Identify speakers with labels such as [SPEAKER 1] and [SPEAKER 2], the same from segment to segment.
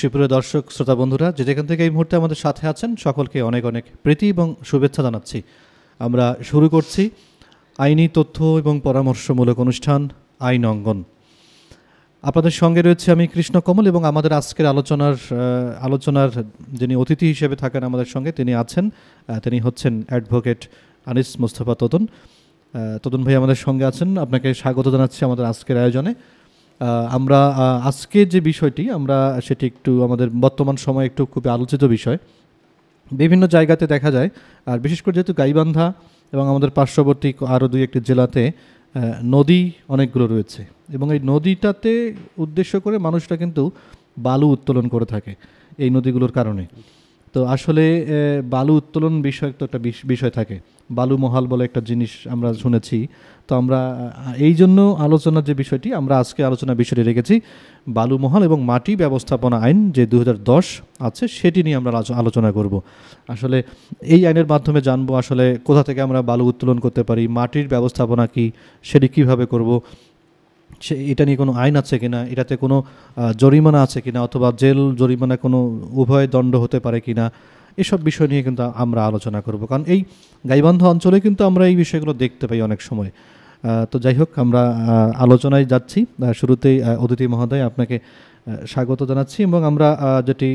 [SPEAKER 1] সুপ্রিয় দর্শক শ্রোতা বন্ধুরা, যে যেখান থেকে এই মুহূর্তে আমাদের সাথে আছেন সকলকে অনেক অনেক প্রীতি এবং শুভেচ্ছা জানাচ্ছি। আমরা শুরু করছি আইনি তথ্য এবং পরামর্শমূলক অনুষ্ঠান আইন অঙ্গন। আপনাদের সঙ্গে রয়েছে আমি কৃষ্ণ কমল এবং আমাদের আজকের আলোচনার যিনি অতিথি হিসেবে থাকেন আমাদের সঙ্গে তিনি হচ্ছেন অ্যাডভোকেট আনিস মোস্তফা তোতন। তোতন ভাই আমাদের সঙ্গে আছেন, আপনাকে স্বাগত জানাচ্ছি আমাদের আজকের আয়োজনে। আমরা আজকে যে বিষয়টি সেটি একটু আমাদের বর্তমান সময়ে একটু খুবই আলোচিত বিষয়। বিভিন্ন জায়গাতে দেখা যায়, আর বিশেষ করে যেহেতু গাইবান্ধা এবং আমাদের পার্শ্ববর্তী আরও দুই একটি জেলাতে নদী অনেকগুলো রয়েছে এবং এই নদীটাতে উদ্দেশ্য করে মানুষরা কিন্তু বালু উত্তোলন করে থাকে এই নদীগুলোর কারণে। তো আসলে বালু উত্তোলন বিষয়ক তো একটা বিষয় থাকে, বালু মহাল বলে একটা জিনিস আমরা শুনেছি। তো আমরা এই জন্য আলোচনার যে বিষয়টি আমরা আজকে আলোচনার বিষয়টি রেখেছি বালু মহাল এবং মাটি ব্যবস্থাপনা আইন যে 2010 আছে সেটি নিয়ে আমরা আলোচনা করব। আসলে এই আইনের মাধ্যমে জানবো আসলে কোথা থেকে আমরা বালু উত্তোলন করতে পারি, মাটির ব্যবস্থাপনা কি, সেটি কীভাবে করব, এটা নিয়ে কোনো আইন আছে কিনা, এটাতে কোনো জরিমানা আছে কিনা, অথবা জেল জরিমানা কোনো উভয় দণ্ড হতে পারে কিনা, এসব বিষয় নিয়ে কিন্তু আমরা আলোচনা করব। কারণ এই গাইবান্ধা অঞ্চলে কিন্তু আমরা এই বিষয়গুলো দেখতে পাই অনেক সময়। তো যাই হোক, আমরা আলোচনায় যাচ্ছি। শুরুতেই অতিথি মহোদয় আপনাকে স্বাগত জানাচ্ছি এবং আমরা যেটি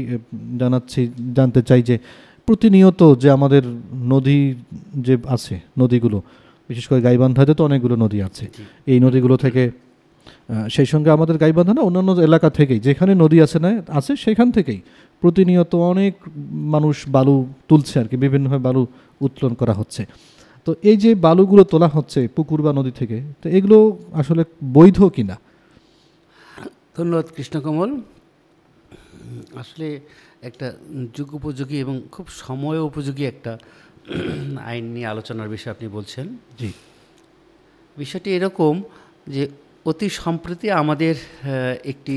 [SPEAKER 1] জানতে চাই যে প্রতিনিয়ত যে আমাদের নদী যে আছে, নদীগুলো বিশেষ করে গাইবান্ধাতে তো অনেকগুলো নদী আছে, এই নদীগুলো থেকে সেই সঙ্গে আমাদের গাইবান্ধা না অন্যান্য এলাকা থেকেই যেখানে নদী আছে সেখান থেকেই প্রতিনিয়ত অনেক মানুষ বালু তুলছে আর কি, বিভিন্নভাবে বালু উত্তোলন করা হচ্ছে। তো এই যে বালুগুলো তোলা হচ্ছে পুকুর বা নদী থেকে, তো এগুলো আসলে বৈধ কিনা?
[SPEAKER 2] ধন্যবাদ কৃষ্ণকমল। আসলে একটা যুগোপযোগী এবং খুব সময় উপযোগী একটা আইন নিয়ে আলোচনার বিষয় আপনি বলছেন।
[SPEAKER 1] জি,
[SPEAKER 2] বিষয়টি এরকম যে অতি সম্প্রতি আমাদের একটি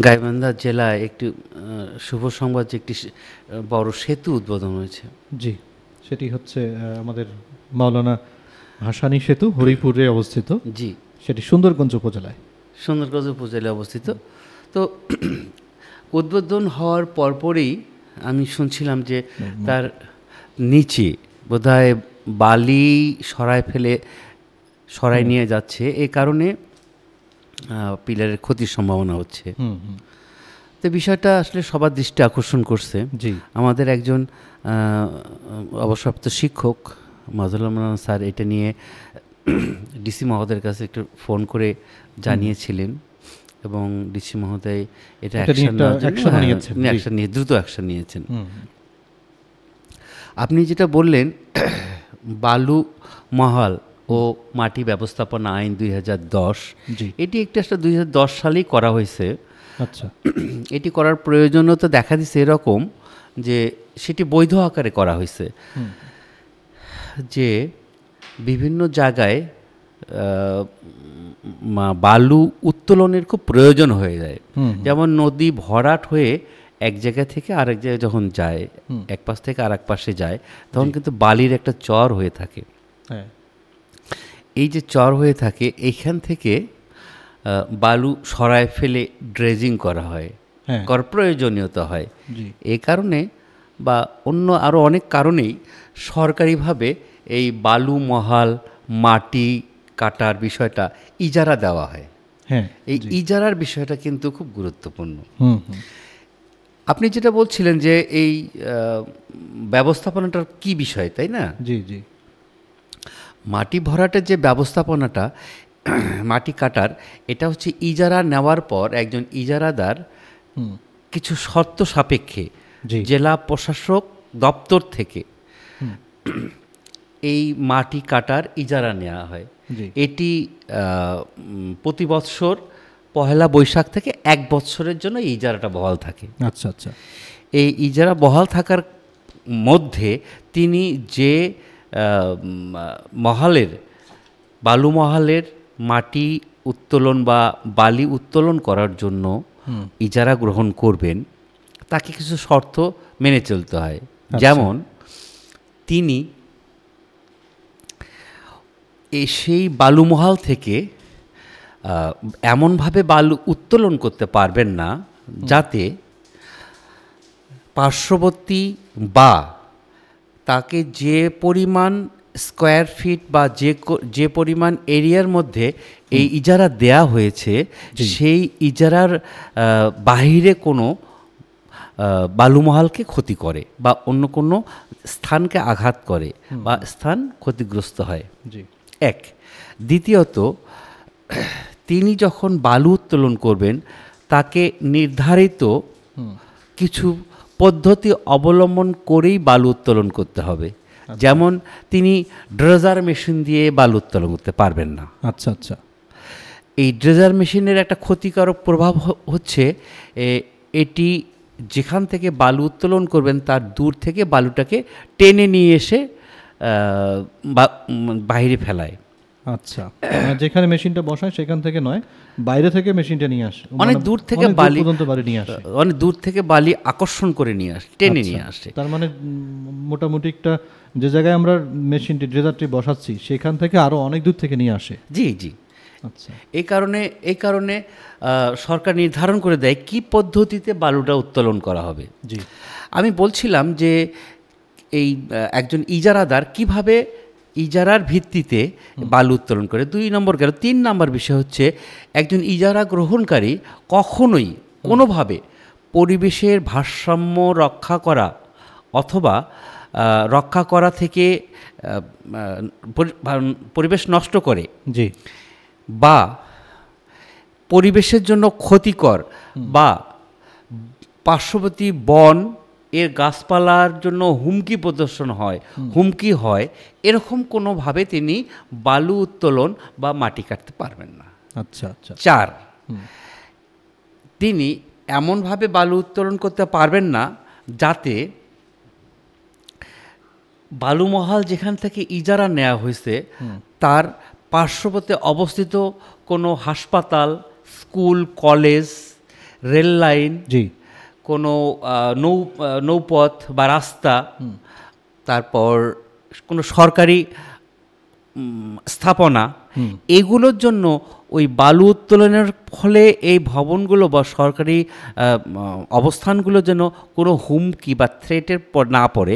[SPEAKER 2] গাইবান্ধা জেলায় একটি শুভ সংবাদ যে একটি বড় সেতু উদ্বোধন হয়েছে।
[SPEAKER 1] জি, সেটি হচ্ছে আমাদের মাওলানা ভাসানী সেতু, হরিপুরে অবস্থিত।
[SPEAKER 2] জি,
[SPEAKER 1] সেটি সুন্দরগঞ্জ উপজেলায়
[SPEAKER 2] অবস্থিত। তো উদ্বোধন হওয়ার পরপরই আমি শুনছিলাম যে তার নিচে বোধহয় বালি সরাই নিয়ে যাচ্ছে, এই কারণে পিলারের ক্ষতির সম্ভাবনা হচ্ছে। তো বিষয়টা আসলে সবার দৃষ্টি আকর্ষণ করছে। আমাদের একজন অবসরপ্রাপ্ত শিক্ষক মাজুল রহমান স্যার এটা নিয়ে ডিসি মহোদয়ের কাছে একটু ফোন করে জানিয়েছিলেন এবং ডিসি মহোদয় এটা দ্রুত অ্যাকশন নিয়েছেন। আপনি যেটা বললেন বালু মহাল ও মাটি ব্যবস্থাপনা আইন 2010, এটি একটা 2010 সালেই করা হয়েছে।
[SPEAKER 1] আচ্ছা,
[SPEAKER 2] এটি করার প্রয়োজনীয়তা দেখা দিচ্ছে এরকম যে সেটি বৈধ আকারে করা হয়েছে, যে বিভিন্ন জায়গায় বালু উত্তোলনের খুব প্রয়োজন হয়ে যায়। যেমন নদী ভরাট হয়ে এক জায়গা থেকে আরেক জায়গায় যখন যায়, এক পাশ থেকে আরেক পাশে যায়, তখন কিন্তু বালির একটা চর হয়ে থাকে। এই যে চর হয়ে থাকে, এইখান থেকে বালু সরায় ফেলে ড্রেজিং করা হয়, করার প্রয়োজনীয়তা হয়। এই কারণে বা অন্য আরও অনেক কারণেই সরকারিভাবে এই বালু মহাল মাটি কাটার বিষয়টা ইজারা দেওয়া হয়। এই ইজারার বিষয়টা কিন্তু খুব গুরুত্বপূর্ণ। আপনি যেটা বলছিলেন যে এই ব্যবস্থাপনাটার কি বিষয়, তাই না?
[SPEAKER 1] জি জি,
[SPEAKER 2] মাটি ভরাটের যে ব্যবস্থাপনাটা, মাটি কাটার, এটা হচ্ছে ইজারা নেওয়ার পর একজন ইজারাদার কিছু শর্ত সাপেক্ষে জেলা প্রশাসক দপ্তর থেকে এই মাটি কাটার ইজারা নেওয়া হয়। এটি প্রতি বৎসর 1 বৈশাখ থেকে 1 বৎসরের জন্য এই ইজারাটা বহাল থাকে।
[SPEAKER 1] আচ্ছা আচ্ছা,
[SPEAKER 2] এই ইজারা বহাল থাকার মধ্যে তিনি যে বালু মহালের মাটি উত্তোলন বা বালি উত্তোলন করার জন্য ইজারা গ্রহণ করবেন, তাকে কিছু শর্ত মেনে চলতে হয়। যেমন তিনি সেই বালুমহাল থেকে এমনভাবে বালু উত্তোলন করতে পারবেন না যাতে পার্শ্ববর্তী বা তাকে যে পরিমাণ স্কোয়ার ফিট বা যে পরিমাণ এরিয়ার মধ্যে এই ইজারা দেয়া হয়েছে সেই ইজারার বাহিরে কোনো বালুমহালকে ক্ষতি করে বা অন্য কোনো স্থানকে আঘাত করে বা স্থান ক্ষতিগ্রস্ত হয়। এক। দ্বিতীয়ত, তিনি যখন বালু উত্তোলন করবেন তাকে নির্ধারিত কিছু পদ্ধতি অবলম্বন করেই বালু উত্তোলন করতে হবে। যেমন তিনি ড্রেজার মেশিন দিয়ে বালু উত্তোলন করতে পারবেন না।
[SPEAKER 1] আচ্ছা আচ্ছা।
[SPEAKER 2] এই ড্রেজার মেশিনের একটা ক্ষতিকারক প্রভাব হচ্ছে এটি যেখান থেকে বালু উত্তোলন করবেন তার দূর থেকে বালুটাকে টেনে নিয়ে এসে বাইরে ফেলায়।
[SPEAKER 1] আচ্ছা, যেখানে মেশিনটা বসায় সেখান থেকে নয়, বাইরে থেকে মেশিনটা নিয়ে আসে,
[SPEAKER 2] অনেক দূর থেকে বালি
[SPEAKER 1] পর্যন্ত বালি নিয়ে আসে,
[SPEAKER 2] অনেক দূর থেকে বালি আকর্ষণ করে নিয়ে আসে, টেনে নিয়ে আসে।
[SPEAKER 1] তার মানে মোটামুটি একটা যে জায়গায় আমরা মেশিনটি ড্রেজারটি বসাচ্ছি সেখান থেকে আরো অনেক দূর থেকে নিয়ে আসে।
[SPEAKER 2] জি জি। আচ্ছা, এই কারণে সরকার নির্ধারণ করে দেয় কি পদ্ধতিতে বালুটা উত্তোলন করা হবে।
[SPEAKER 1] জি,
[SPEAKER 2] আমি বলছিলাম যে এই একজন ইজারাদার কিভাবে ইজারার ভিত্তিতে বালু উত্তোলন করে, 2 নম্বর গেল। 3 নম্বর বিষয় হচ্ছে একজন ইজারা গ্রহণকারী কখনোই কোনোভাবে পরিবেশের ভারসাম্য রক্ষা করা অথবা রক্ষা করা থেকে পরিবেশ নষ্ট করে
[SPEAKER 1] জি
[SPEAKER 2] বা পরিবেশের জন্য ক্ষতিকর বা পার্শ্ববর্তী বন এর গাছপালার জন্য হুমকি হয় এরকম কোনোভাবে তিনি বালু উত্তোলন বা মাটি কাটতে পারবেন না।
[SPEAKER 1] আচ্ছা আচ্ছা।
[SPEAKER 2] 4, তিনি এমনভাবে বালু উত্তোলন করতে পারবেন না যাতে বালুমহাল যেখান থেকে ইজারা নেওয়া হয়েছে তার পার্শ্ববর্তী অবস্থিত কোনো হাসপাতাল, স্কুল, কলেজ, রেল লাইন, কোনো নৌপথ বা রাস্তা, তারপর কোনো সরকারি স্থাপনা, এগুলোর জন্য ওই বালু উত্তোলনের ফলে এই ভবনগুলো বা সরকারি অবস্থানগুলো যেন কোনো হুমকি বা থ্রেটের না পড়ে,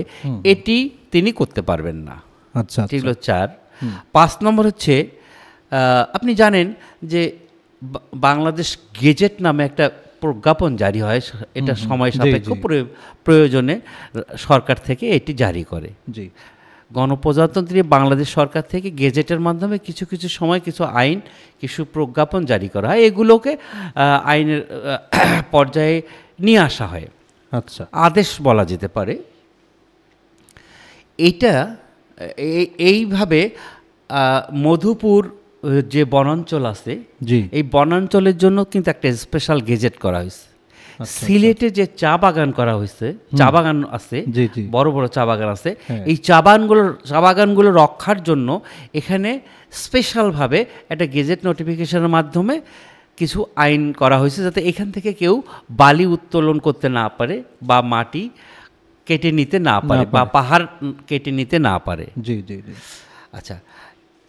[SPEAKER 2] এটি তিনি করতে পারবেন না।
[SPEAKER 1] আচ্ছা,
[SPEAKER 2] এগুলো 4। 5 নম্বর হচ্ছে আপনি জানেন যে বাংলাদেশ গেজেট নামে একটা প্রজ্ঞাপন জারি হয়, এটা সময় সাপেক্ষ প্রয়োজনে সরকার থেকে এটি জারি করে।
[SPEAKER 1] জি,
[SPEAKER 2] গণপ্রজাতন্ত্রী বাংলাদেশ সরকার থেকে গেজেটের মাধ্যমে কিছু কিছু সময় কিছু আইন, কিছু প্রজ্ঞাপন জারি করা হয়, এগুলোকে আইনের পর্যায়ে নিয়ে আসা হয়।
[SPEAKER 1] আচ্ছা,
[SPEAKER 2] আদেশ বলা যেতে পারে। এইভাবে মধুপুর যে বনাঞ্চল আছে, এই বনাঞ্চলের জন্য কিন্তু একটা স্পেশাল গেজেট করা হয়েছে। সিলেটে যে চা বাগান করা হয়েছে, চা বাগান আছে, বড় বড় চা বাগান আছে, এই চা বাগানগুলো রক্ষার জন্য এখানে স্পেশালভাবে একটা গেজেট নোটিফিকেশনের মাধ্যমে কিছু আইন করা হয়েছে যাতে এখান থেকে কেউ বালি উত্তোলন করতে না পারে বা মাটি কেটে নিতে না পারে বা পাহাড় কেটে নিতে না পারে।
[SPEAKER 1] জি জি জি।
[SPEAKER 2] আচ্ছা,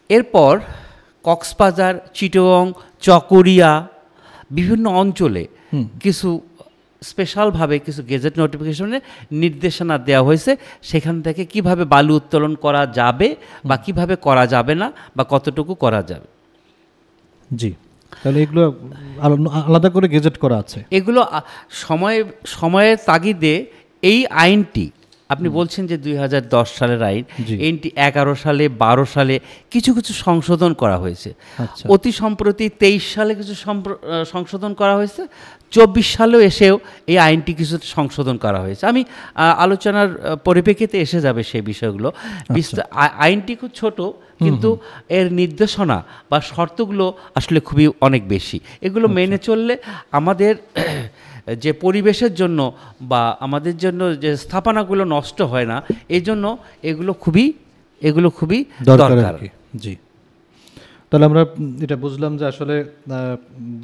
[SPEAKER 2] এরপর কক্সবাজার, চিটাগং, চকরিয়া বিভিন্ন অঞ্চলে কিছু স্পেশালভাবে কিছু গেজেট নোটিফিকেশনে নির্দেশনা দেওয়া হয়েছে সেখান থেকে কিভাবে বালু উত্তোলন করা যাবে বা কিভাবে করা যাবে না বা কতটুকু করা যাবে।
[SPEAKER 1] জি, তাহলে এগুলো আলাদা করে গেজেট করা আছে।
[SPEAKER 2] এগুলো সময়ের তাগিদে এই আইনটি, আপনি বলছেন যে 2010 সালের আইন, আইনটি 11 সালে 12 সালে কিছু কিছু সংশোধন করা হয়েছে। অতি সম্প্রতি 23 সালে কিছু সংশোধন করা হয়েছে, 24 সালেও এসেও এই আইনটি কিছু সংশোধন করা হয়েছে। আমি আলোচনার পরিপ্রেক্ষিতে এসে যাবে সেই বিষয়গুলো। আইনটি খুব ছোট, কিন্তু এর নির্দেশনা বা শর্তগুলো আসলে খুবই অনেক বেশি। এগুলো মেনে চললে আমাদের যে পরিবেশের জন্য বা আমাদের জন্য যে স্থাপনাগুলো নষ্ট হয় না, এই জন্য এগুলো খুবই দরকার।
[SPEAKER 1] জি, তাহলে আমরা এটা বুঝলাম যে আসলে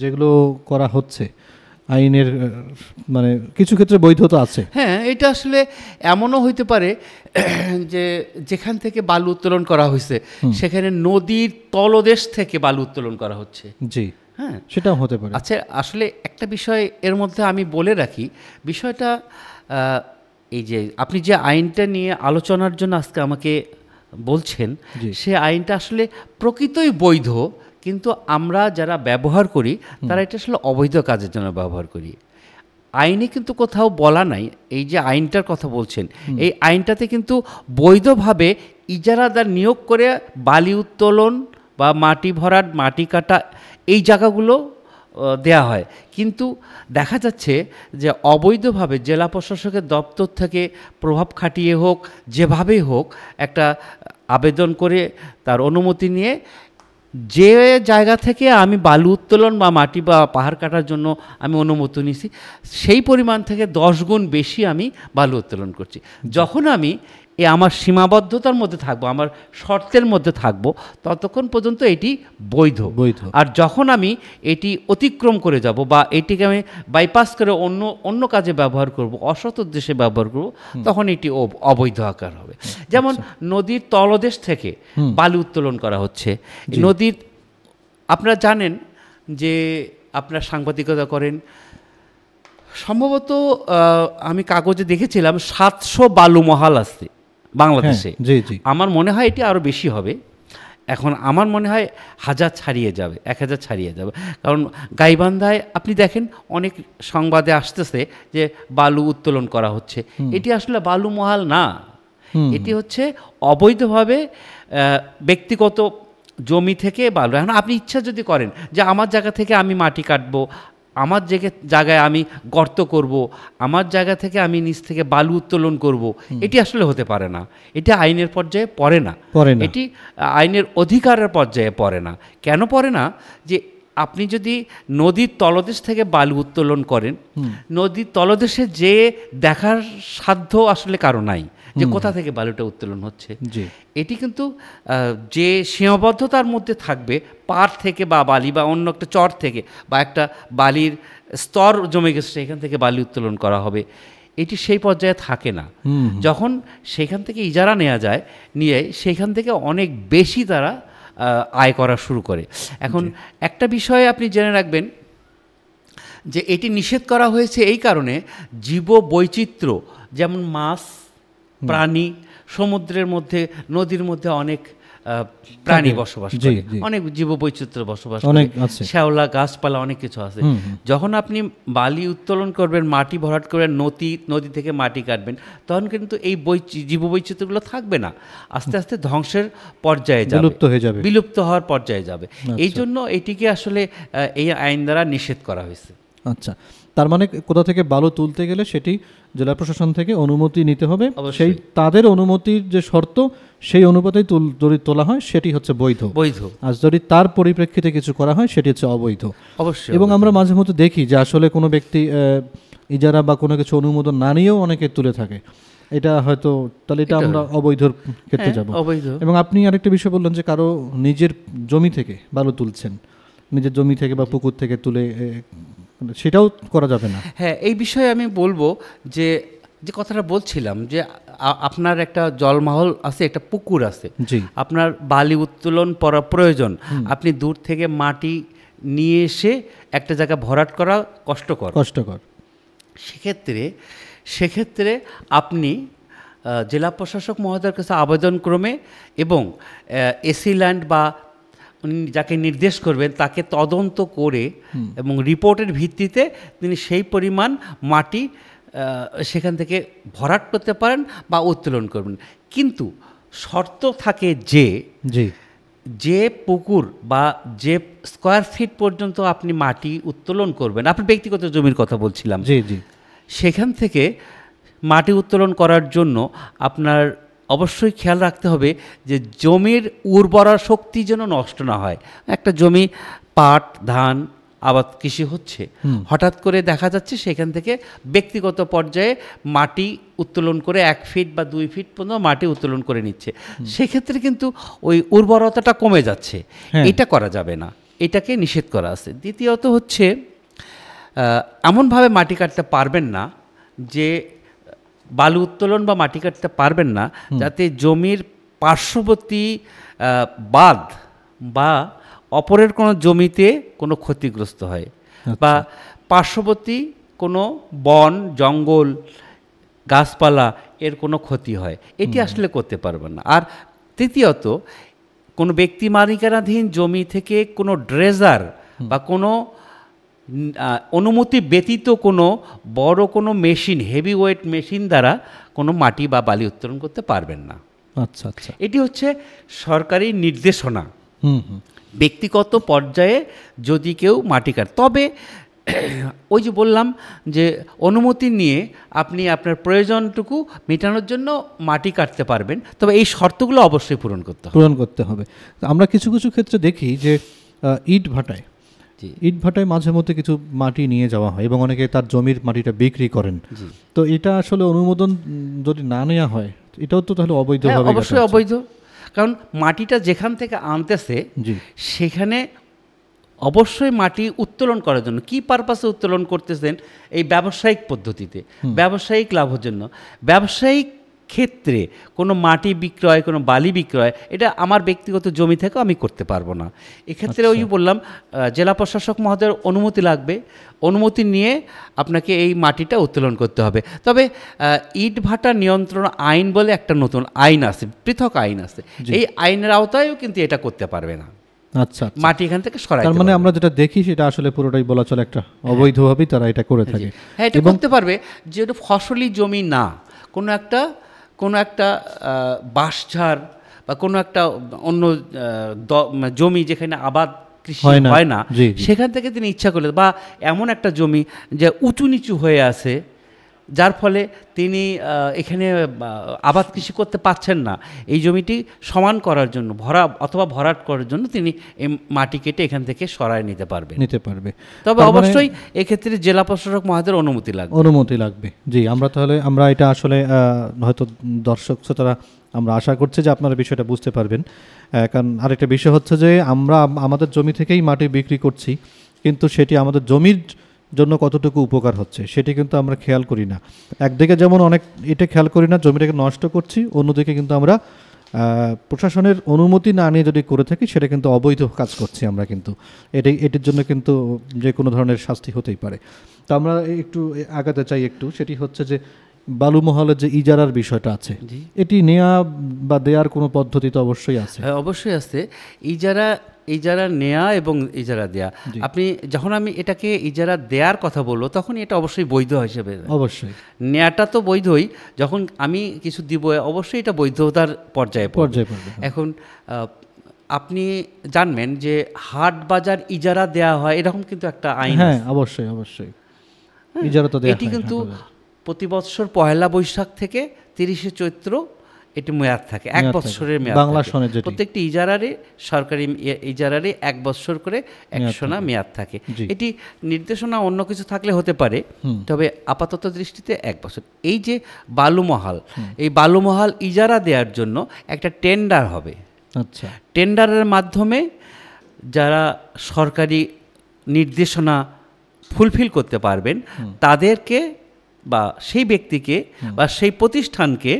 [SPEAKER 1] যেগুলো করা হচ্ছে আইনের মানে কিছু ক্ষেত্রে বৈধতা আছে।
[SPEAKER 2] হ্যাঁ, এটা আসলে এমনও হইতে পারে যে যেখান থেকে বালু উত্তোলন করা হয়েছে সেখানে নদীর তলদেশ থেকে বালু উত্তোলন করা হচ্ছে।
[SPEAKER 1] জি, হ্যাঁ, সেটাও হতে পারে।
[SPEAKER 2] আচ্ছা, আসলে একটা বিষয় এর মধ্যে আমি বলে রাখি, বিষয়টা এই যে আপনি যে আইনটা নিয়ে আলোচনার জন্য আজকে আমাকে বলছেন, সে আইনটা আসলে প্রকৃতই বৈধ, কিন্তু আমরা যারা ব্যবহার করি তারা এটা আসলে অবৈধ কাজের জন্য ব্যবহার করি। আইনে কিন্তু কোথাও বলা নাই, এই যে আইনটার কথা বলছেন, এই আইনটাতে কিন্তু বৈধভাবে ইজারাদার নিয়োগ করে বালি উত্তোলন বা মাটি ভরাট, মাটি কাটা এই জায়গাগুলো দেয়া হয়। কিন্তু দেখা যাচ্ছে যে অবৈধভাবে জেলা প্রশাসকের দপ্তর থেকে প্রভাব খাটিয়ে হোক, যেভাবেই হোক, একটা আবেদন করে তার অনুমতি নিয়ে যে জায়গা থেকে আমি বালু উত্তোলন বা মাটি বা পাহাড় কাটার জন্য আমি অনুমতি নিছি, সেই পরিমাণ থেকে 10 গুণ বেশি আমি বালু উত্তোলন করছি। যখন আমি আমার সীমাবদ্ধতার মধ্যে থাকবো, আমার শর্তের মধ্যে থাকবো, ততক্ষণ পর্যন্ত এটি বৈধ। আর যখন আমি এটি অতিক্রম করে যাব বা এটিকে আমি বাইপাস করে অন্য কাজে ব্যবহার করব, অসৎ উদ্দেশ্যে ব্যবহার করব, তখন এটি অবৈধ আকার হবে। যেমন নদীর তলদেশ থেকে বালু উত্তোলন করা হচ্ছে। নদীর, আপনারা জানেন যে আপনারা সাংবাদিকতা করেন, সম্ভবত আমি কাগজে দেখেছিলাম 700 বালু মহাল আছে বাংলাদেশে। আমার মনে হয় এটি আরও বেশি হবে। এখন আমার মনে হয় 1000 ছাড়িয়ে যাবে, 1000 ছাড়িয়ে যাবে। কারণ গাইবান্ধায় আপনি দেখেন অনেক সংবাদে আসতেছে যে বালু উত্তোলন করা হচ্ছে। এটি আসলে বালু মহাল না, এটি হচ্ছে অবৈধভাবে ব্যক্তিগত জমি থেকে বালু। এখন আপনি ইচ্ছা যদি করেন যে আমার জায়গা থেকে আমি মাটি কাটবো, আমার জায়গায় আমি গর্ত করব, আমার জায়গা থেকে আমি নিচ থেকে বালু উত্তোলন করব, এটি আসলে হতে পারে না। এটি আইনের পর্যায়ে পড়ে না, এটি আইনের অধিকারের পর্যায়ে পড়ে না। কেন পড়ে না? যে আপনি যদি নদীর তলদেশ থেকে বালু উত্তোলন করেন, নদীর তলদেশে যে দেখার সাধ্য আসলে কারো নাই যে কোথা থেকে বালুটা উত্তোলন হচ্ছে। এটি কিন্তু যে সীমাবদ্ধতার মধ্যে থাকবে, পাড় থেকে বা বালি বা অন্য একটা চর থেকে বা একটা বালির স্তর জমে গেছে সেখান থেকে বালি উত্তোলন করা হবে, এটি সেই পর্যায়ে থাকে না। যখন সেখান থেকে ইজারা নেওয়া যায়, নিয়ে সেখান থেকে অনেক বেশি তারা আয় করা শুরু করে। এখন একটা বিষয় আপনি জেনে রাখবেন যে এটি নিষেধ করা হয়েছে এই কারণে, জীব বৈচিত্র্য, যেমন মাছ, প্রাণী, সমুদ্রের মধ্যে, নদীর মধ্যে অনেক প্রাণী বসবাস করে, অনেক জীব বৈচিত্র্য বসবাস করে, শ্যাওলা, গাছপালা, অনেক কিছু আছে। যখন আপনি বালি উত্তোলন করবেন, মাটি ভরাট করবেন, নদী থেকে মাটি কাটবেন, তখন কিন্তু এই জীব বৈচিত্র্যগুলো থাকবে না, আস্তে আস্তে ধ্বংসের পর্যায়ে যাবে, বিলুপ্ত হওয়ার পর্যায়ে যাবে। এই জন্য এটিকে আসলে এই আইন দ্বারা নিষেধ করা হয়েছে।
[SPEAKER 1] আচ্ছা, তার মানে কোথা থেকে বালু তুলতে গেলে সেটি জেলা প্রশাসন থেকে অনুমতি নিতে হবে, সেই তাদের অনুমতির যে শর্ত সেই অনুপাতেই যদি তোলা হয় সেটি হচ্ছে বৈধ। আর যদি তার পরিপ্রেক্ষিতে কিছু করা হয় সেটি হচ্ছে অবৈধ। অবশ্যই। এবং আমরা মাঝে মধ্যে দেখি যে আসলে কোনো ব্যক্তি ইজারা বা কোনো কিছু অনুমোদন না নিয়েও অনেকে তুলে থাকে, এটা হয়তো তাহলে এটা আমরা অবৈধর ক্ষেত্রে যাব। এবং আপনি আরেকটা বিষয় বললেন যে কারো নিজের জমি থেকে বালু তুলছেন, নিজের জমি থেকে বা পুকুর থেকে তুলে, সেটাও করা যাবে না।
[SPEAKER 2] হ্যাঁ, এই বিষয়ে আমি বলবো যে কথাটা বলছিলাম যে আপনার একটা জলমহল আছে, একটা পুকুর আছে, আপনার বালি উত্তোলন করা প্রয়োজন, আপনি দূর থেকে মাটি নিয়ে এসে একটা জায়গা ভরাট করা কষ্টকর। সেক্ষেত্রে আপনি জেলা প্রশাসক মহোদয়ের কাছে আবেদন ক্রমে এবং এসি ল্যান্ড বা যাকে নির্দেশ করবেন তাকে তদন্ত করে এবং রিপোর্টের ভিত্তিতে তিনি সেই পরিমাণ মাটি সেখান থেকে ভরাট করতে পারেন বা উত্তোলন করবেন। কিন্তু শর্ত থাকে যে পুকুর বা যে স্কোয়ার ফিট পর্যন্ত আপনি মাটি উত্তোলন করবেন, আপনার ব্যক্তিগত জমির কথা বলছিলাম, সেখান থেকে মাটি উত্তোলন করার জন্য আপনার অবশ্যই খেয়াল রাখতে হবে যে জমির উর্বরা শক্তি যেন নষ্ট না হয়। একটা জমি পাট, ধান, আবাদ কৃষি হচ্ছে, হঠাৎ করে দেখা যাচ্ছে সেখান থেকে ব্যক্তিগত পর্যায়ে মাটি উত্তোলন করে 1 ফিট বা 2 ফিট পর্যন্ত মাটি উত্তোলন করে নিচ্ছে, সেক্ষেত্রে কিন্তু ওই উর্বরতাটা কমে যাচ্ছে। এটা করা যাবে না, এটাকে নিষেধ করা আছে। দ্বিতীয়ত হচ্ছে এমনভাবে মাটি কাটতে পারবেন না যে বালু উত্তোলন বা মাটি কাটতে পারবেন না যাতে জমির পার্শ্ববর্তী বাঁধ বা অপরের কোনো জমিতে কোনো ক্ষতিগ্রস্ত হয়, বা পার্শ্ববর্তী কোনো বন জঙ্গল গাছপালা এর কোনো ক্ষতি হয়, এটি আসলে করতে পারবেন না। আর তৃতীয়ত, কোনো ব্যক্তি মালিকানাধীন জমি থেকে কোনো ড্রেজার বা কোনো অনুমতি ব্যতীত কোনো বড় কোনো মেশিন, হেভি ওয়েট মেশিন দ্বারা কোনো মাটি বা বালি উত্তোলন করতে পারবেন না।
[SPEAKER 1] আচ্ছা আচ্ছা,
[SPEAKER 2] এটি হচ্ছে সরকারি নির্দেশনা। ব্যক্তিগত পর্যায়ে যদি কেউ মাটি কাটে, তবে ওই যে বললাম যে অনুমতি নিয়ে আপনি আপনার প্রয়োজনটুকু মেটানোর জন্য মাটি কাটতে পারবেন, তবে এই শর্তগুলো অবশ্যই পূরণ করতে হবে।
[SPEAKER 1] আমরা কিছু কিছু ক্ষেত্রে দেখি যে ইট ভাটায় মাঝে মধ্যে কিছু মাটি নিয়ে যাওয়া হয় এবং অনেকে তার জমির মাটিটা বিক্রি করেন। তো এটা আসলে অনুমোদন যদি না নেওয়া হয়, এটাও তো তাহলে অবৈধ হবে।
[SPEAKER 2] অবশ্যই অবৈধ, কারণ মাটিটা যেখান থেকে আনতেছে সেখানে অবশ্যই মাটি উত্তোলন করার জন্য, কি পারপাসে উত্তোলন করতেছেন, এই ব্যবসায়িক পদ্ধতিতে, ব্যবসায়িক লাভের জন্য। ব্যবসায়িক ক্ষেত্রে কোনো মাটি বিক্রয়, কোনো বালি বিক্রয়, এটা আমার ব্যক্তিগত জমি থেকেও আমি করতে পারবো না। এক্ষেত্রে ওই বললাম জেলা প্রশাসক মহোদয়ের অনুমতি লাগবে, অনুমতি নিয়ে আপনাকে এই মাটিটা উত্তোলন করতে হবে। তবে ইট ভাটা নিয়ন্ত্রণ আইন বলে একটা নতুন আইন আছে, পৃথক আইন আছে, এই আইনের আওতায়ও কিন্তু এটা করতে পারবে না।
[SPEAKER 1] আচ্ছা,
[SPEAKER 2] মাটি এখান থেকে সরাইতে
[SPEAKER 1] তার মানে আমরা যেটা দেখি সেটা আসলে পুরোটাই বলা চলে একটা অবৈধভাবেই তারা এটা করে থাকে।
[SPEAKER 2] হ্যাঁ, এটা করতে পারবে, যে এটা ফসলি জমি না, কোনো একটা বাঁশঝাড় বা কোনো একটা অন্য জমি যেখানে আবাদ কৃষি হয় না, সেখান থেকে তিনি ইচ্ছা করলে, বা এমন একটা জমি যে উঁচু নিচু হয়ে আছে, যার ফলে তিনি এখানে আবাদ কৃষি করতে পারছেন না, এই জমিটি সমান করার জন্য, ভরাট করার জন্য তিনি এই মাটি কেটে এখান থেকে সরায় নিতে পারবে। তবে অবশ্যই এক্ষেত্রে জেলা প্রশাসক মহোদয়ের অনুমতি লাগবে।
[SPEAKER 1] জি, আমরা এটা আসলে হয়তো দর্শক শ্রোতারা আমরা আশা করছি যে আপনারা বিষয়টা বুঝতে পারবেন। কারণ আরেকটা বিষয় হচ্ছে যে আমরা আমাদের জমি থেকেই মাটি বিক্রি করছি, কিন্তু সেটি আমাদের জমির জন্য কতটুকু উপকার হচ্ছে সেটি কিন্তু আমরা খেয়াল করি না। একদিকে যেমন এটা খেয়াল করি না, জমিটাকে নষ্ট করছি, অন্যদিকে কিন্তু আমরা প্রশাসনের অনুমতি না নিয়ে যদি করে থাকি সেটা কিন্তু অবৈধ কাজ করছি আমরা, কিন্তু এটির জন্য কিন্তু যে কোনো ধরনের শাস্তি হতেই পারে। তো আমরা একটু আগাতে চাই সেটি হচ্ছে যে বালুমহলের যে ইজারার বিষয়টা আছে, এটি নেওয়া বা দেওয়ার কোনো পদ্ধতি তো অবশ্যই আছে।
[SPEAKER 2] হ্যাঁ, অবশ্যই আছে। ইজারা নেয়া এবং ইজারা দেয়া, আপনি যখন আমি এটাকে ইজারা দেওয়ার কথা বলবো তখন এটা অবশ্যই বৈধ হিসেবে, অবশ্যই নেয়াটা তো বৈধই, যখন আমি কিছু দিব অবশ্যই এটা বৈধতার পর্যায়ে পড়বে। এখন আপনি জানবেন যে হাট বাজার ইজারা দেয়া হয়, এরকম কিন্তু একটা আইন।
[SPEAKER 1] হ্যাঁ, অবশ্যই ইজারা তো দেয়া হয়।
[SPEAKER 2] এটি কিন্তু প্রতি বছর 1 বৈশাখ থেকে 30 চৈত্র এটি মেয়াদ থাকে, 1 বছরের মেয়াদ।
[SPEAKER 1] বাংলা সনে
[SPEAKER 2] প্রত্যেকটি ইজারারে, সরকারি ইজারারে 1 বছর করে 100 মেয়াদ থাকে। এটি নির্দেশনা অন্য কিছু থাকলে হতে পারে, তবে আপাতত দৃষ্টিতে 1 বছর। এই যে বালুমহাল, এই বালুমহাল ইজারা দেওয়ার জন্য একটা টেন্ডার হবে।
[SPEAKER 1] আচ্ছা,
[SPEAKER 2] টেন্ডারের মাধ্যমে যারা সরকারি নির্দেশনা ফুলফিল করতে পারবেন তাদেরকে বা সেই ব্যক্তিকে বা সেই প্রতিষ্ঠানকে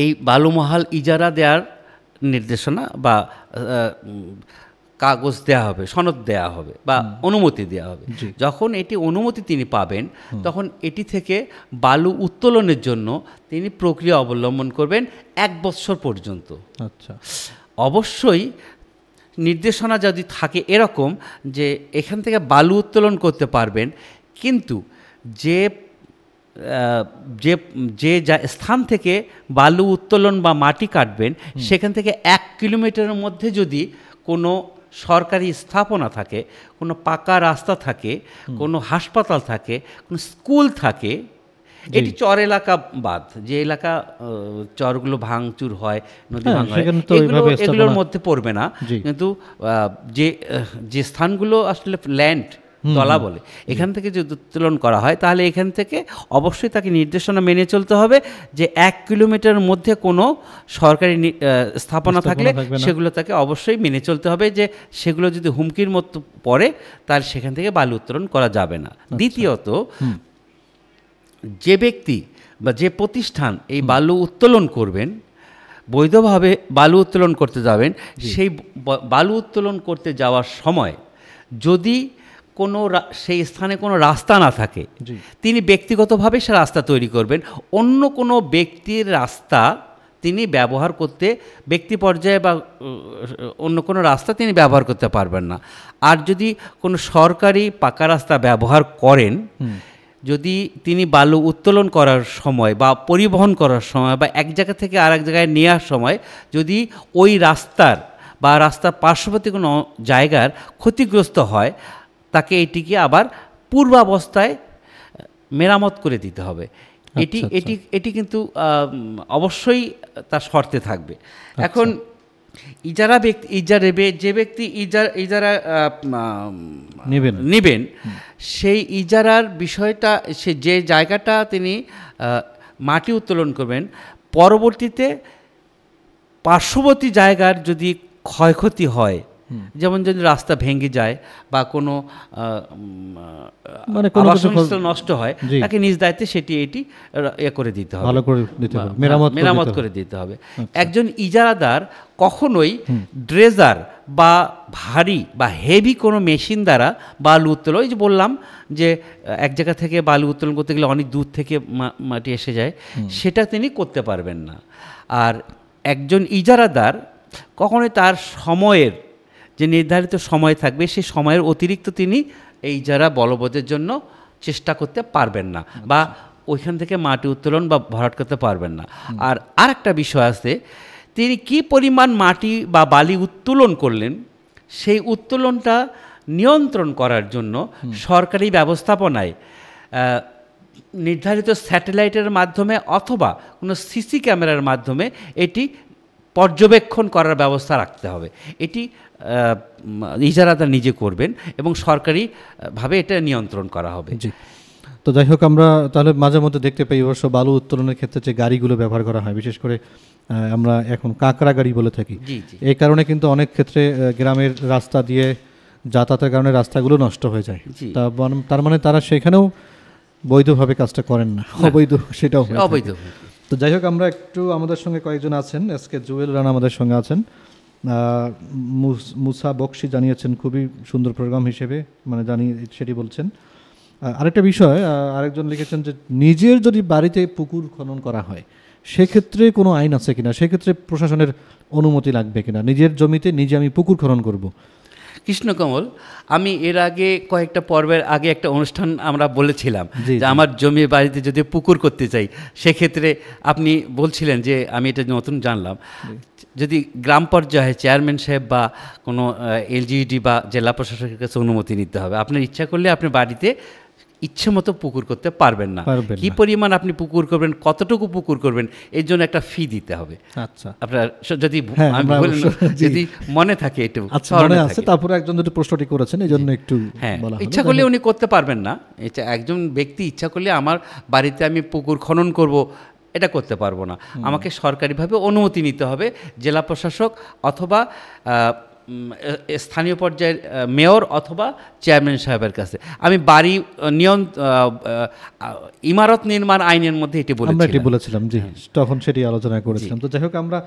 [SPEAKER 2] এই বালুমহাল ইজারা দেওয়ার নির্দেশনা বা কাগজ দেওয়া হবে, সনদ দেওয়া হবে বা অনুমতি দেওয়া হবে। যখন এটি অনুমতি তিনি পাবেন, তখন এটি থেকে বালু উত্তোলনের জন্য তিনি প্রক্রিয়া অবলম্বন করবেন 1 বছর পর্যন্ত।
[SPEAKER 1] আচ্ছা,
[SPEAKER 2] অবশ্যই নির্দেশনা যদি থাকে এরকম যে এখান থেকে বালু উত্তোলন করতে পারবেন, কিন্তু যে স্থান থেকে বালু উত্তোলন বা মাটি কাটবেন সেখান থেকে 1 কিলোমিটারের মধ্যে যদি কোনো সরকারি স্থাপনা থাকে, কোনো পাকা রাস্তা থাকে, কোনো হাসপাতাল থাকে, কোনো স্কুল থাকে, এটি চর এলাকা বাদ, যে এলাকা চরগুলো ভাঙচুর হয়, নদী ভাঙা হয়, এগুলোর মধ্যে পড়বে না। কিন্তু যে স্থানগুলো আসলে ল্যান্ড তলা বলে, এখান থেকে যদি উত্তোলন করা হয় তাহলে এখান থেকে অবশ্যই তাকে নির্দেশনা মেনে চলতে হবে যে 1 কিলোমিটারের মধ্যে কোনো সরকারি স্থাপনা থাকলে সেগুলো তাকে অবশ্যই মেনে চলতে হবে, যে সেগুলো যদি হুমকির মতো পড়ে তাহলে সেখান থেকে বালু উত্তোলন করা যাবে না। দ্বিতীয়ত, যে ব্যক্তি বা যে প্রতিষ্ঠান এই বালু উত্তোলন করবেন, বৈধভাবে বালু উত্তোলন করতে যাবেন, সেই বালু উত্তোলন করতে যাওয়ার সময় যদি সেই স্থানে কোনো রাস্তা না থাকে, তিনি ব্যক্তিগতভাবে সে রাস্তা তৈরি করবেন। অন্য কোনো ব্যক্তির রাস্তা তিনি ব্যবহার করতে, ব্যক্তি পর্যায়ে বা অন্য কোনো রাস্তা তিনি ব্যবহার করতে পারবেন না। আর যদি কোনো সরকারি পাকা রাস্তা ব্যবহার করেন, যদি তিনি বালু উত্তোলন করার সময় বা পরিবহন করার সময় বা এক জায়গা থেকে আরেক জায়গায় নেওয়ার সময় যদি ওই রাস্তার বা রাস্তার পার্শ্ববর্তী কোনো জায়গার ক্ষতিগ্রস্ত হয়, তাকে এটিকে আবার পূর্বাবস্থায় মেরামত করে দিতে হবে। এটি কিন্তু অবশ্যই তার শর্তে থাকবে। এখন যে ব্যক্তি ইজারা নেবেন, সেই ইজারার বিষয়টা, সে যে জায়গাটা তিনি মাটি উত্তোলন করবেন, পরবর্তীতে পার্শ্ববর্তী জায়গার যদি ক্ষয়ক্ষতি হয়, যেমন যদি রাস্তা ভেঙে যায় বা কোনো আবাসস্থল নষ্ট হয়, তাকে নিজ দায়িত্বে এটি করে দিতে হবে, মেরামত করে দিতে হবে। একজন ইজারাদার কখনোই ড্রেজার বা ভারী বা হেভি কোনো মেশিন দ্বারা বালু উত্তোলন, যে বললাম যে এক জায়গা থেকে বালু উত্তোলন করতে গেলে অনেক দূর থেকে মাটি এসে যায়, সেটা তিনি করতে পারবেন না। আর একজন ইজারাদার কখনোই তার সময়ের যে নির্ধারিত সময় থাকবে, সেই সময়ের অতিরিক্ত তিনি এই ইজারা বলবতের জন্য চেষ্টা করতে পারবেন না, বা ওইখান থেকে মাটি উত্তোলন বা ভরাট করতে পারবেন না। আর আরেকটা বিষয় আছে, তিনি কি পরিমাণ মাটি বা বালি উত্তোলন করলেন, সেই উত্তোলনটা নিয়ন্ত্রণ করার জন্য সরকারি ব্যবস্থাপনায় নির্ধারিত স্যাটেলাইটের মাধ্যমে অথবা কোনো সিসি ক্যামেরার মাধ্যমে এটি পর্যবেক্ষণ করার ব্যবস্থা রাখতে হবে। এটি ইজারাদার নিজে করবেন এবং সরকারিভাবে এটা নিয়ন্ত্রণ করা হবে।
[SPEAKER 1] জি, তো যাই হোক, আমরা তাহলে মাঝে মধ্যে দেখতে পাই অবশ্য বালু উত্তোলনের ক্ষেত্রে যে গাড়িগুলো ব্যবহার করা হয়, বিশেষ করে আমরা এখন কাঁকড়া গাড়ি বলে থাকি, এই কারণে কিন্তু অনেক ক্ষেত্রে গ্রামের রাস্তা দিয়ে যাতায়াতের কারণে রাস্তাগুলো নষ্ট হয়ে যায়। তার মানে তারা সেখানেও বৈধভাবে কাজটা করেন না, অবৈধ সেটাও অবৈধ। তো যাই হোক, আমরা একটু, আমাদের সঙ্গে কয়েকজন আছেন, আজকে জুয়েল রানা আমাদের সঙ্গে আছেন, মুসা বক্সি জানিয়েছেন খুবই সুন্দর প্রোগ্রাম হিসেবে, মানে সেটি বলছেন। আরেকটা বিষয় আরেকজন লিখেছেন যে নিজের যদি বাড়িতে পুকুর খনন করা হয়, সেক্ষেত্রে কোনো আইন আছে কিনা, সেক্ষেত্রে প্রশাসনের অনুমতি লাগবে কিনা, নিজের জমিতে নিজে আমি পুকুর খনন করব।
[SPEAKER 2] কৃষ্ণকমল, আমি এর আগে কয়েকটা পর্বের আগে একটা অনুষ্ঠান আমরা বলেছিলাম যে আমার জমি বাড়িতে যদি পুকুর করতে চাই, সেক্ষেত্রে আপনি বলছিলেন যে আমি এটা নতুন জানলাম, যদি গ্রাম পর্যায়ে চেয়ারম্যান সাহেব বা কোনো এলজিইডি বা জেলা প্রশাসকের কাছে অনুমতি নিতে হবে। আপনার ইচ্ছা করলে আপনি বাড়িতে ইচ্ছে মতো পুকুর করতে পারবেন না। কি পরিমাণ আপনি পুকুর করবেন, কতটুকু পুকুর করবেন, এর জন্য একটা ফি দিতে হবে। আচ্ছা, আপনার যদি যদি মনে থাকে একটু মনে আছে।
[SPEAKER 1] তারপরে একজন যদি প্রশ্নটি করেছেন, এই জন্য একটু
[SPEAKER 2] ইচ্ছা করলে উনি করতে পারবেন না। একজন ব্যক্তি ইচ্ছা করলে আমার বাড়িতে আমি পুকুর খনন করব, এটা করতে পারবো না। আমাকে সরকারিভাবে অনুমতি নিতে হবে জেলা প্রশাসক অথবা স্থানীয় পর্যায়ের মেয়র অথবা চেয়ারম্যান সাহেবের কাছে। আমি বাড়ি ইমারত নির্মাণ আইনের মধ্যে এটি
[SPEAKER 1] বলেছিলাম, জি, তখন সেটি আলোচনা করেছিলাম। তো যাই হোক, আমরা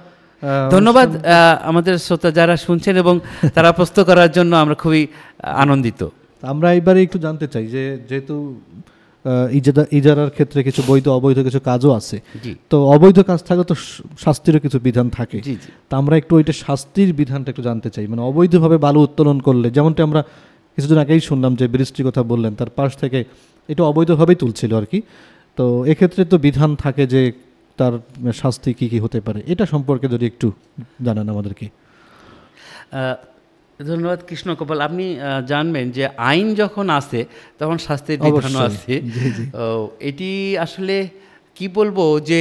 [SPEAKER 2] ধন্যবাদ আমাদের শ্রোতা যারা শুনছেন এবং তারা প্রশ্ন করার জন্য আমরা খুবই আনন্দিত।
[SPEAKER 1] আমরা এবারে একটু জানতে চাই যে যেহেতু ইজারার ক্ষেত্রে কিছু বৈধ অবৈধ কিছু কাজও আছে, তো অবৈধ কাজ থাকলে তো শাস্তিরও কিছু বিধান থাকে, তা আমরা একটু ওইটা শাস্তির বিধানটা একটু জানতে চাই। মানে অবৈধভাবে বালু উত্তোলন করলে, যেমনটা আমরা কিছুদিন আগেই শুনলাম যে বৃষ্টির কথা বললেন, তার পাশ থেকে এটা অবৈধভাবেই তুলছিল আর কি, তো এক্ষেত্রে তো বিধান থাকে যে তার শাস্তি কি কি হতে পারে, এটা সম্পর্কে যদি একটু জানান আমাদেরকে।
[SPEAKER 2] ধন্যবাদ কৃষ্ণকপাল। আপনি জানবেন যে আইন যখন আসে তখন শাস্তির বিধানও আছে। এটি আসলে কি বলবো, যে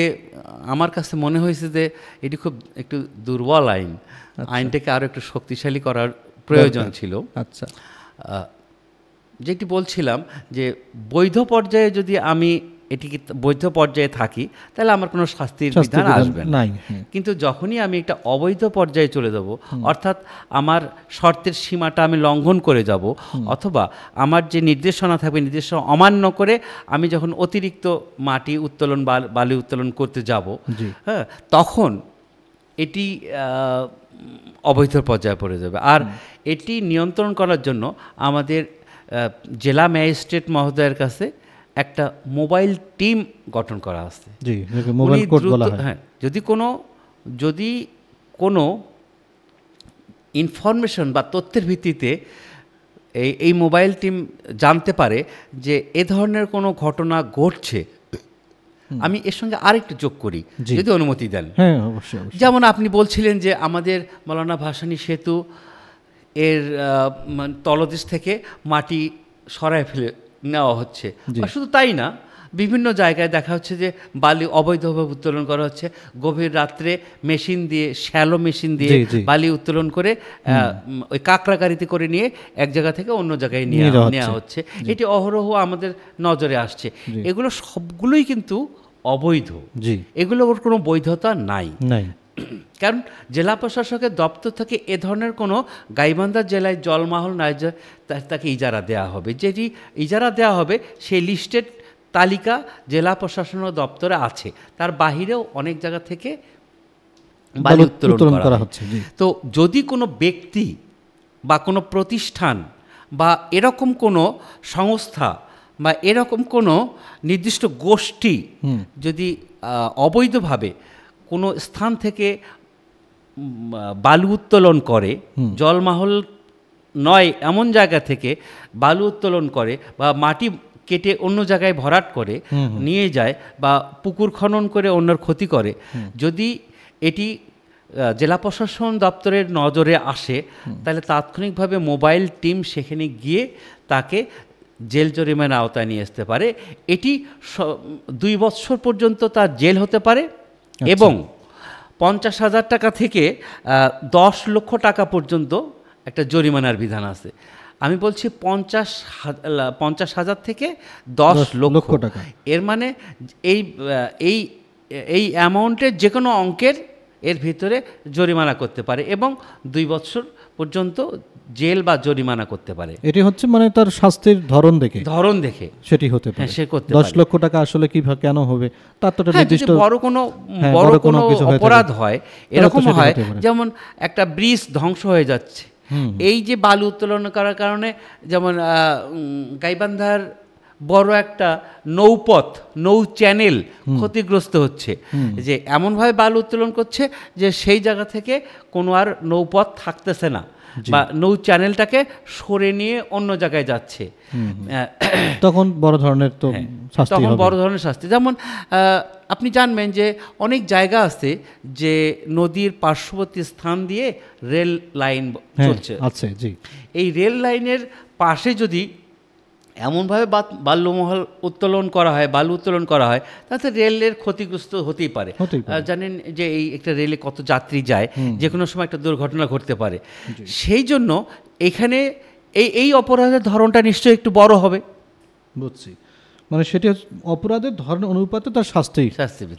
[SPEAKER 2] আমার কাছে মনে হয়েছে যে এটি খুব একটু দুর্বল আইন, আইনটাকে আরও একটু শক্তিশালী করার প্রয়োজন ছিল। আচ্ছা, যেটি বলছিলাম যে বৈধ পর্যায়ে যদি আমি এটিকে বৈধ পর্যায়ে থাকি, তাহলে আমার কোনো শাস্তির বিধান আসবে না। কিন্তু যখনই আমি একটা অবৈধ পর্যায়ে চলে যাব, অর্থাৎ আমার শর্তের সীমাটা আমি লঙ্ঘন করে যাব, অথবা আমার যে নির্দেশনা থাকবে নির্দেশনা অমান্য করে আমি যখন অতিরিক্ত মাটি উত্তোলন বা বালি উত্তোলন করতে যাব, হ্যাঁ, তখন এটি অবৈধ পর্যায়ে পড়ে যাবে। আর এটি নিয়ন্ত্রণ করার জন্য আমাদের জেলা ম্যাজিস্ট্রেট মহোদয়ের কাছে একটা মোবাইল টিম গঠন করা আছে।
[SPEAKER 1] জি, মোবাইল কোড বলা হয়।
[SPEAKER 2] হ্যাঁ, যদি কোনো ইনফরমেশন বা তথ্যের ভিত্তিতে এই মোবাইল টিম জানতে পারে যে এ ধরনের কোনো ঘটনা ঘটছে, আমি এর সঙ্গে আরেকটু যোগ করি যদি অনুমতি দেন।
[SPEAKER 1] হ্যাঁ, অবশ্যই।
[SPEAKER 2] যেমন আপনি বলছিলেন যে আমাদের মৌলানা ভাসানী সেতু এর তলদেশ থেকে মাটি সরায় ফেলে নেওয়া হচ্ছে, শুধু তাই না, বিভিন্ন জায়গায় দেখা হচ্ছে যে বালি অবৈধভাবে উত্তোলন করা হচ্ছে। গভীর রাত্রে মেশিন দিয়ে, শ্যালো মেশিন দিয়ে বালি উত্তোলন করে ওই কাঁকড়া গাড়িতে করে নিয়ে এক জায়গা থেকে অন্য জায়গায় নেওয়া হচ্ছে। এটি অহরহ আমাদের নজরে আসছে। এগুলো সবগুলোই কিন্তু অবৈধ, এগুলোর কোনো বৈধতা নাই। কারণ জেলা প্রশাসকের দপ্তর থেকে এ ধরনের কোনো গাইবান্ধা জেলায় জলমহল নাই যে তাকে ইজারা দেওয়া হবে। যেটি ইজারা দেওয়া হবে সেই লিস্টেড তালিকা জেলা প্রশাসনের দপ্তরে আছে, তার বাহিরেও অনেক জায়গা থেকে বালি উত্তোলন করা হচ্ছে। তো যদি কোনো ব্যক্তি বা কোনো প্রতিষ্ঠান বা এরকম কোনো সংস্থা বা এরকম কোনো নির্দিষ্ট গোষ্ঠী যদি অবৈধভাবে কোনো স্থান থেকে বালু উত্তোলন করে, জলমহল নয় এমন জায়গা থেকে বালু উত্তোলন করে বা মাটি কেটে অন্য জায়গায় ভরাট করে নিয়ে যায় বা পুকুর খনন করে অন্যের ক্ষতি করে, যদি এটি জেলা প্রশাসন দপ্তরের নজরে আসে তাহলে তাৎক্ষণিকভাবে মোবাইল টিম সেখানে গিয়ে তাকে জেল জরিমানার আওতায় নিয়ে আসতে পারে। এটি 2 বছর পর্যন্ত তার জেল হতে পারে এবং 50,000 টাকা থেকে 10 লক্ষ টাকা পর্যন্ত একটা জরিমানার বিধান আছে। আমি বলছি 50,000 থেকে 10 লক্ষ টাকা। এর মানে এই অ্যামাউন্টের যে কোনো অঙ্কের এর ভিতরে জরিমানা করতে পারে এবং 2 বছর পর্যন্ত জেল বা জরিমানা করতে পারে।
[SPEAKER 1] এটি হচ্ছে মানে তার শাস্তির ধরন দেখে সেটি হতে পারে। 10 লক্ষ টাকা আসলে কিভাবে কেন হবে তার তো নির্দিষ্ট
[SPEAKER 2] বড় কোনো অপরাধ হয়, এরকম হয় যেমন একটা ব্রিজ ধ্বংস হয়ে যাচ্ছে, এই যে বালু উত্তোলন করার কারণে, যেমন গাইবান্ধার বড় একটা নৌ চ্যানেল ক্ষতিগ্রস্ত হচ্ছে, যে এমনভাবে বালু উত্তোলন করছে যে সেই জায়গা থেকে কোনো আর নৌপথ থাকতেছে না বা নৌ চ্যানেলটাকে সরে নিয়ে অন্য জায়গায় যাচ্ছে,
[SPEAKER 1] তখন বড় ধরনের
[SPEAKER 2] শাস্তি। যেমন আপনি জানবেন যে অনেক জায়গা আছে যে নদীর পার্শ্ববর্তী স্থান দিয়ে রেল লাইন চলছে, এই রেল লাইনের পাশে যদি এমনভাবে বালু উত্তোলন করা হয় তাতে রেলের ক্ষতিগ্রস্ত হতেই পারে। জানেন যে এই একটা রেলে কত যাত্রী যায়, যে কোনো সময় একটা দুর্ঘটনা ঘটতে পারে। সেই জন্য এখানে এই অপরাধের ধরনটা নিশ্চয়ই একটু বড় হবে।
[SPEAKER 1] বুঝছি, মানে সেটি অপরাধের ধরন অনুপাতে তার শাস্তি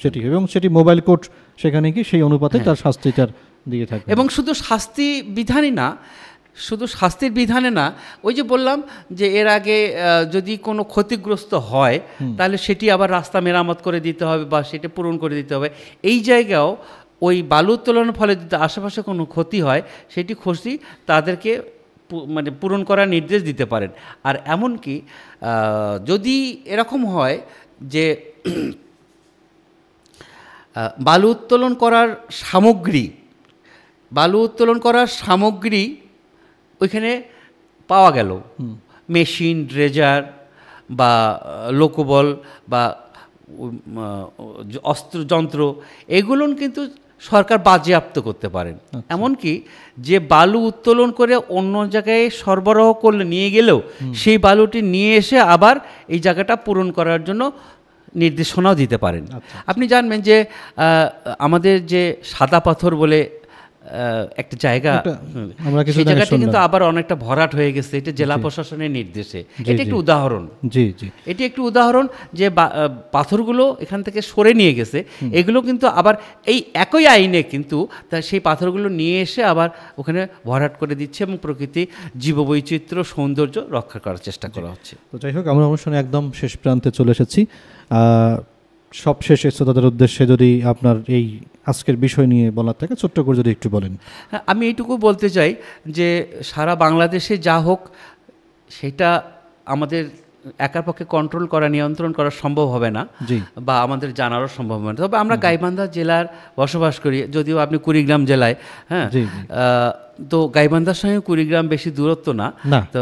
[SPEAKER 1] সেটি, এবং সেটি মোবাইল কোড সেখানে কি সেই অনুপাতে তার শাস্তিটার দিয়ে থাকে।
[SPEAKER 2] এবং শুধু শাস্তির বিধানে না, ওই যে বললাম যে এর আগে যদি কোনো ক্ষতিগ্রস্ত হয় তাহলে সেটি আবার রাস্তা মেরামত করে দিতে হবে বা সেটা পূরণ করে দিতে হবে। এই জায়গাও ওই বালু উত্তোলনের ফলে যদি আশেপাশে কোনো ক্ষতি হয় সেটি তাদেরকে মানে পূরণ করার নির্দেশ দিতে পারেন। আর এমনকি যদি এরকম হয় যে বালু উত্তোলন করার সামগ্রী ওইখানে পাওয়া গেল, মেশিন, ড্রেজার বা লোকবল বা অস্ত্রযন্ত্র, এগুলো কিন্তু সরকার বাজেয়াপ্ত করতে পারেন। এমনকি যে বালু উত্তোলন করে অন্য জায়গায় সরবরাহ করলে নিয়ে গেলেও সেই বালুটি নিয়ে এসে আবার এই জায়গাটা পূরণ করার জন্য নির্দেশনাও দিতে পারেন। আপনি জানবেন যে আমাদের যে সাদা পাথর বলে একটা জায়গা, সেই জায়গাটি কিন্তু আবার অনেকটা ভরাট হয়ে গেছে, এটা জেলা প্রশাসনের নির্দেশে। এটি একটু উদাহরণ যে পাথরগুলো এখান থেকে সরে নিয়ে গেছে, এগুলো কিন্তু আবার এই একই আইনে কিন্তু সেই পাথরগুলো নিয়ে এসে আবার ওখানে ভরাট করে দিচ্ছে এবং প্রকৃতি, জীববৈচিত্র্য, সৌন্দর্য রক্ষা করার চেষ্টা করা হচ্ছে।
[SPEAKER 1] তো যাই হোক, আমরা অনুষ্ঠানে একদম শেষ প্রান্তে চলে এসেছি। সবশেষে শ্রোতাদের উদ্দেশ্যে যদি আপনার এই আজকের বিষয় নিয়ে বলার থাকে ছোট্ট করে যদি একটু বলেন।
[SPEAKER 2] আমি এইটুকু বলতে চাই যে সারা বাংলাদেশে যা হোক সেটা আমাদের একার পক্ষে কন্ট্রোল করা, নিয়ন্ত্রণ করা সম্ভব হবে না, বা আমাদের জানারও সম্ভব হবে না। তবে আমরা গাইবান্ধা জেলার বসবাস করি, যদিও আপনি কুড়িগ্রাম জেলায়, হ্যাঁ, তো গাইবান্ধার সঙ্গে কুড়িগ্রাম বেশি দূরত্ব না, তো